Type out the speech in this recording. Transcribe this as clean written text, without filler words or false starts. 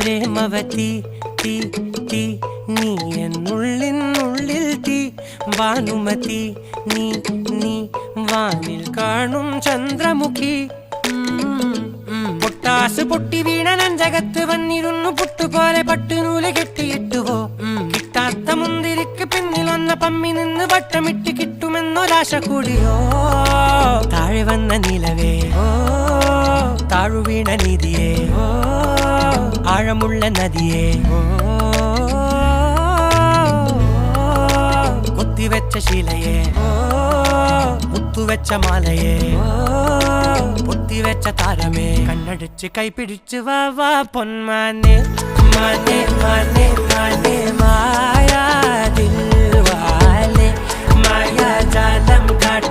പ്രേമവതി തീ തീ നീ എന്നുള്ളിൽ തീ ഭാനുമതി നീ നീ വാനിൽ കാണും ചന്ദ്രമുഖി പൊട്ടാസ് പൊട്ടി വീണ നഞ്ചകത്ത് വന്നിരുന്നു പുട്ടുപോലെ പട്ടുനൂല് കെട്ടിയിട്ടുവോ കിട്ടാത്ത മുന്തിരിക്ക് പിന്നിലൊന്ന പമ്മി നിന്ന് വട്ടമിട്ട് കിട്ടുമെന്നൊരാശ കൂടിയോ താഴെ വന്ന നിലവേ താഴു വീണ നിധിയേ ആഴമുള്ള നദിയേ കൊത്തിവെച്ച ശിലയേ മുത്തുവെച്ച മാലയേ പൊത്തിവെച്ച താരമേ കണ്ണടിച്ച് കൈപിടിച്ച് വാ വാ പൊന്മാനെ മാനെ മാനെ മാനെ മായാ ദിൽവാലെ മായാ ജാലം കാട്ടി